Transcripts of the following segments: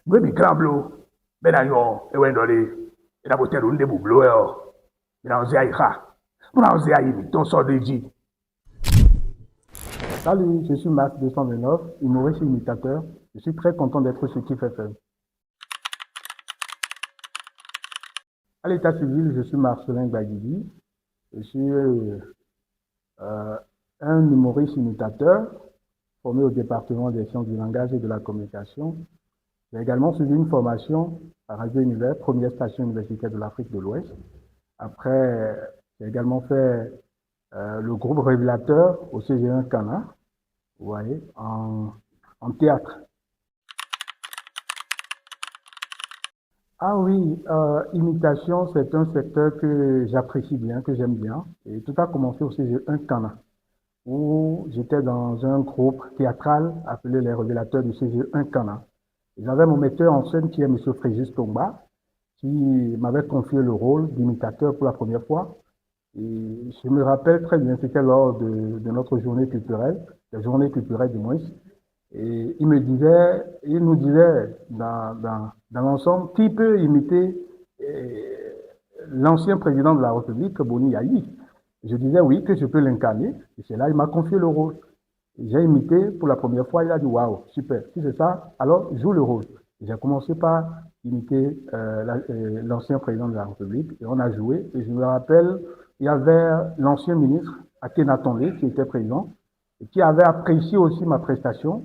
Mwe mi kramblo, bena yon, ewen dole, e na bote runde bublo yo, bena onze ayi ha, bena onze ayi mi ton so de ji. Salut, je suis Max 229, humoriste et imitateur. Je suis très content d'être sur Kif FM. À l'état civil, je suis Marcelin Gbagidi. Je suis un humoriste imitateur formé au département des sciences du langage et de la communication. J'ai également suivi une formation à Radio Univers, première station universitaire de l'Afrique de l'Ouest. Après, j'ai également fait le groupe révélateur au CG1 Cana, vous voyez, en théâtre. Ah oui, imitation, c'est un secteur que j'apprécie bien, que j'aime bien. Et tout a commencé au CG1 Cana, où j'étais dans un groupe théâtral appelé les Révélateurs du CG1 Cana. J'avais mon metteur en scène qui est M. Frégis Tomba, qui m'avait confié le rôle d'imitateur pour la première fois. Et je me rappelle très bien, c'était lors de notre journée culturelle, la journée culturelle du moins. Et il nous disait dans l'ensemble, qui peut imiter l'ancien président de la République, Boni Yayi. Je disais oui, que je peux l'incarner. Et c'est là, il m'a confié le rôle. J'ai imité pour la première fois, il a dit waouh, super, si c'est ça, alors joue le rôle. J'ai commencé par imiter l'ancien président de la République et on a joué. Et je me rappelle, il y avait l'ancien ministre, Akhenatonle, qui était présent et qui avait apprécié aussi ma prestation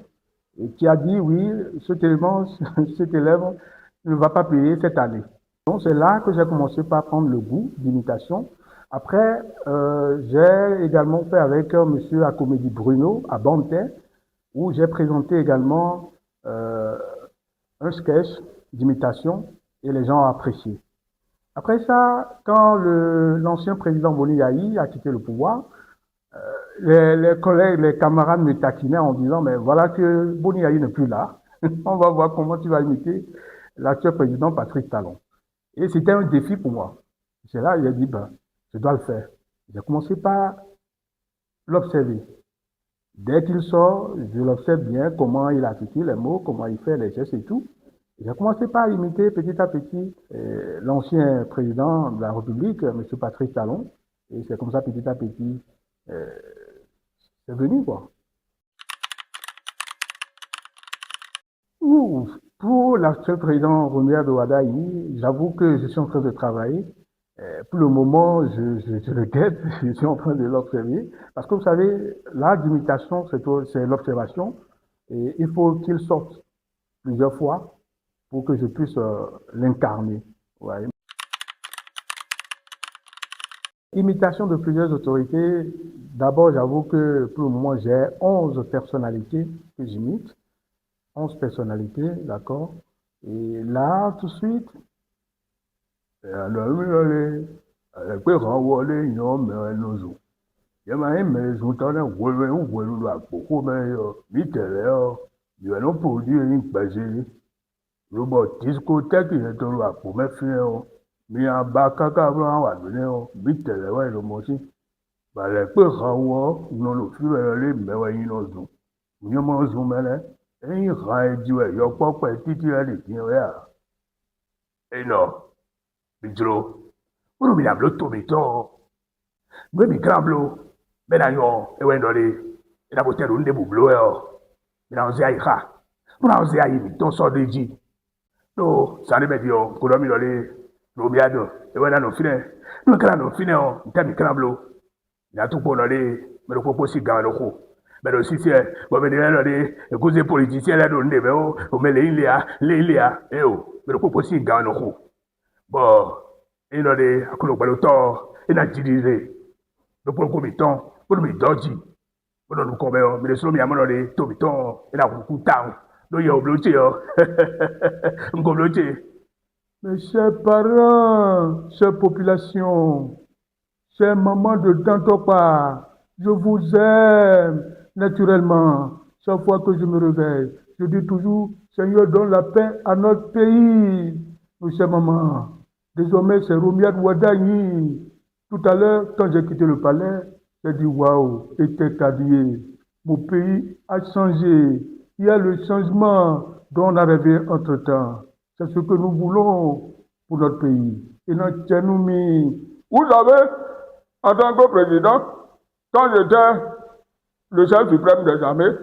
et qui a dit oui, cet élève ne va pas payer cette année. Donc c'est là que j'ai commencé par prendre le goût d'imitation. Après, j'ai également fait avec monsieur Acomédie Bruno à Bantais, où j'ai présenté également un sketch d'imitation et les gens ont apprécié. Après ça, quand l'ancien président Boni Yayi a quitté le pouvoir, les collègues, les camarades me taquinaient en disant, mais voilà que Boni Yayi n'est plus là. On va voir comment tu vas imiter l'actuel président Patrice Talon. Et c'était un défi pour moi. C'est là que j'ai dit, ben, je dois le faire. J'ai commencé par l'observer. Dès qu'il sort, je l'observe bien, comment il articule les mots, comment il fait les gestes et tout. J'ai commencé par imiter petit à petit l'ancien président de la République, M. Patrice Talon. Et c'est comme ça, petit à petit, c'est venu, quoi. Ouh, pour l'actuel président Romuald Ouadaï, j'avoue que je suis en train de travailler. Pour le moment, je le guette, je suis en train de l'observer. Parce que vous savez, l'art d'imitation, c'est l'observation. Et il faut qu'il sorte plusieurs fois pour que je puisse l'incarner. Ouais. Imitation de plusieurs autorités. D'abord, j'avoue que pour le moment, j'ai 11 personnalités que j'imite. 11 personnalités, d'accord. Et là, tout de suite, Robot discothèque yẹn tó ro àpò mẹ́fìn o mi àbá káká bó wà lónìí o bí tẹ̀lé wá ìlú mọ́ sí bàlẹ̀ pé hàn wọ́ ìnà ló fi rẹ̀ lé mẹ́wàá yín náà dùn ìyẹn mọ́ dùn mẹ́lẹ́ ẹ̀yìn hàn ẹ̀jú ẹ̀ yọ pọ́pẹ́ títí ẹ̀ lè dín ẹ̀ à ẹ̀nà bìtúrò wọ́n mi làbúrò tóbi tọ́ gbé mi gíràblo bẹ́ẹ̀ náà yọ ẹ̀wẹ̀ ńdọ̀lẹ̀ ìdàbò tẹ̀lé ń débò blo ẹ̀ ọ́ ìdàbò sí àyè ha wọ́n náà sí àyè mi tó sọ́dọ̀ èjì. No, sani bɛ di o kodɔn mi lɔle lobi ado ewɛ na no finɛ no kala no finɛ o ntɛ mi kana blo na tu kpo lɔle mɛ do kpokpo si gan lɔko mɛ do sisi ɛ bɔn mɛ de yɛ lɔle ekuze politisiyɛn lɛ do n de bɛ o mɛ le yi lia e o mɛ do kpokpo si gan lɔko bɔn e lɔle akolo gbɛlo tɔ e na jiri de do kpokpo mi tɔn o do mi dɔ ji o do kɔ bɛ o mɛ de solo mi amɔ lɔle to mi tɔn e na kuku tan. Mes chers parents, chère population, chère maman de Dantopa, je vous aime naturellement. Chaque fois que je me réveille, je dis toujours, Seigneur, donne la paix à notre pays. Nos chères mamans, désormais c'est Romuald Ouadaï. Tout à l'heure, quand j'ai quitté le palais, j'ai dit, waouh, était habillé. Mon pays a changé. Il y a le changement dont on a rêvé entre-temps. C'est ce que nous voulons pour notre pays. Et notre Tchénoumi. Vous savez, en tant que président, quand j'étais le chef suprême des armées,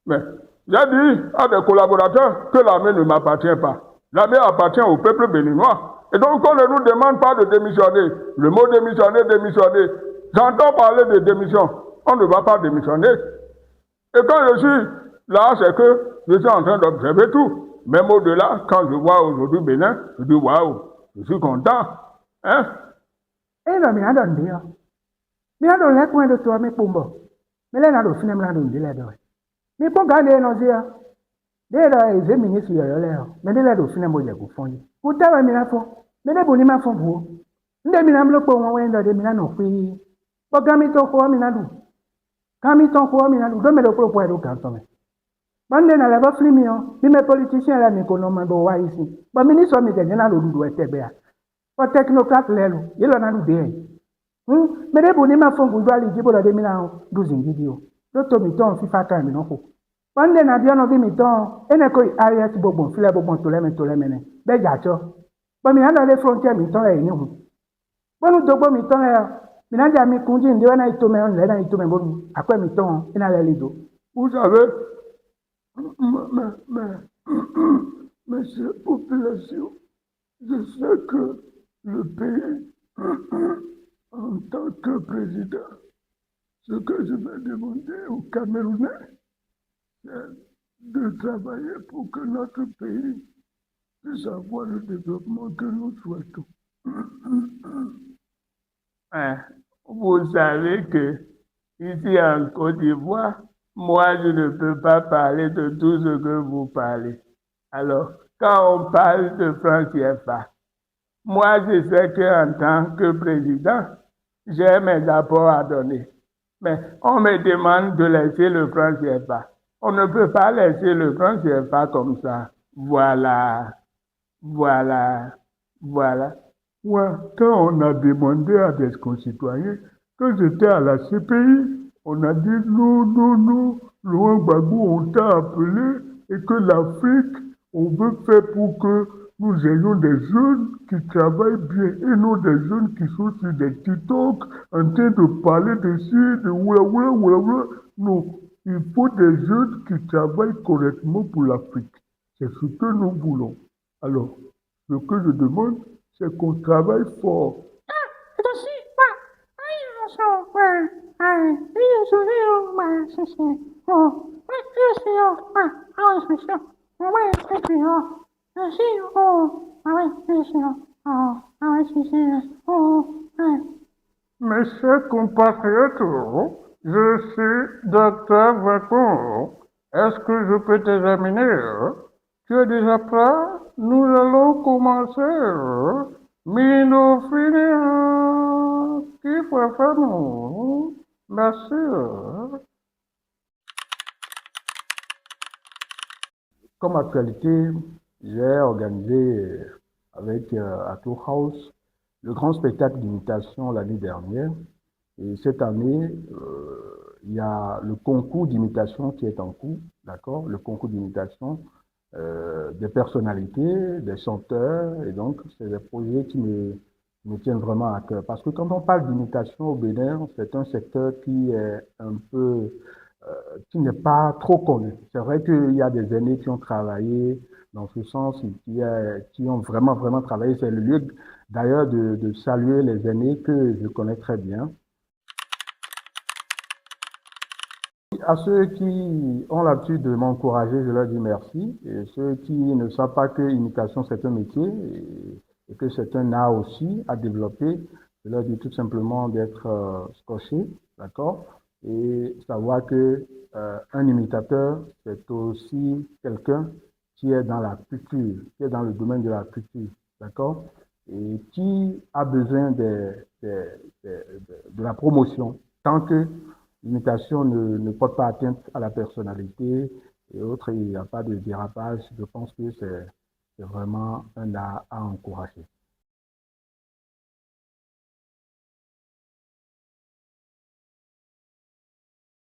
mais j'ai dit à des collaborateurs que l'armée ne m'appartient pas. L'armée appartient au peuple béninois. Et donc, on ne nous demande pas de démissionner. Le mot démissionner, démissionner. J'entends parler de démission. On ne va pas démissionner. Et quand je suis là, c'est que je suis en train d'observer tout. Même au-delà, quand je vois aujourd'hui Bénin, je dis waouh, je suis content. Hein? Eh ben, mina don dia. Mina don le coin de toi, mais pombo. Mais là, on a fini, mina don dia là. Mais pour garder nos yeux, dès là, ils aiment ministre de l'air. Mais dès là, on finit, moi, j'ai confondu. Vous t'avez mis la fond. Mais les bonnes ma fond vous. Ndé mina mlo pour moi, de mina non fi. Pour gami ton quoi, mina dou. Gami ton quoi, mina dou. Donne le pro pour être canton. Bande na la va flimio. Ni mes politiciens là, ni konom do wa ici. Ba ministre mi de na lo do etebe. Pour technocrate lelo. Yelo na do de. Mais les bonnes ma fond vous doit aller dire pour la mina 12 vidéo. L'autre mi-temps, FIFA quand même, non? Bande na bien no vi mi-temps. Et ne koi Arias bobon, file bobon toleme. Be jacho. Bon, mina dans les frontières, mi-temps là, ni ou. Bon, nous dobo mi-temps là. Mina dia mi kunji ndi wana itome on lena itome bon. Akwa mi-temps, ina la lido. Vous savez, mais cette population, je sais que le pays, en tant que président, ce que je vais demander aux Camerounais, c'est de travailler pour que notre pays puisse avoir le développement que nous souhaitons. Vous savez que ici en Côte d'Ivoire, moi je ne peux pas parler de tout ce que vous parlez. Alors, quand on parle de franc CFA, moi je sais qu'en tant que président, j'ai mes apports à donner. Mais on me demande de laisser le franc CFA. On ne peut pas laisser le franc CFA comme ça. Voilà. Ouais, quand on a demandé à des concitoyens, quand j'étais à la CPI, on a dit non, Laurent Gbagbo, on t'a appelé et que l'Afrique, on veut faire pour que nous ayons des jeunes qui travaillent bien et non des jeunes qui sont sur des TikTok en train de parler dessus, de oula. Non, il faut des jeunes qui travaillent correctement pour l'Afrique. C'est ce que nous voulons. Alors, ce que je demande, c'est qu'on travaille fort. Mes chers compatriotes, je suis Dr. Vacon. Est-ce que je peux t'examiner? Tu es déjà prêt? Nous allons commencer. Mino finir. Qui faut faire nous? Merci. Comme actualité, j'ai organisé avec Ato House le grand spectacle d'imitation l'année dernière. Et cette année, il y a le concours d'imitation qui est en cours, d'accord? Le concours d'imitation des personnalités, des chanteurs, et donc c'est des projets qui me tiennent vraiment à cœur. Parce que quand on parle d'imitation au Bénin, c'est un secteur qui est un peu, qui n'est pas trop connu. C'est vrai qu'il y a des aînés qui ont travaillé dans ce sens, qui ont vraiment travaillé. C'est le lieu d'ailleurs de saluer les aînés que je connais très bien. À ceux qui ont l'habitude de m'encourager, je leur dis merci. Et ceux qui ne savent pas que l'imitation, c'est un métier et que c'est un art aussi à développer, je leur dis tout simplement d'être scotché, d'accord? Et savoir que un imitateur, c'est aussi quelqu'un qui est dans la culture, qui est dans le domaine de la culture, d'accord? Et qui a besoin de la promotion tant que l'imitation ne porte pas atteinte à la personnalité et autres, il n'y a pas de dérapage. Je pense que c'est vraiment un art à encourager.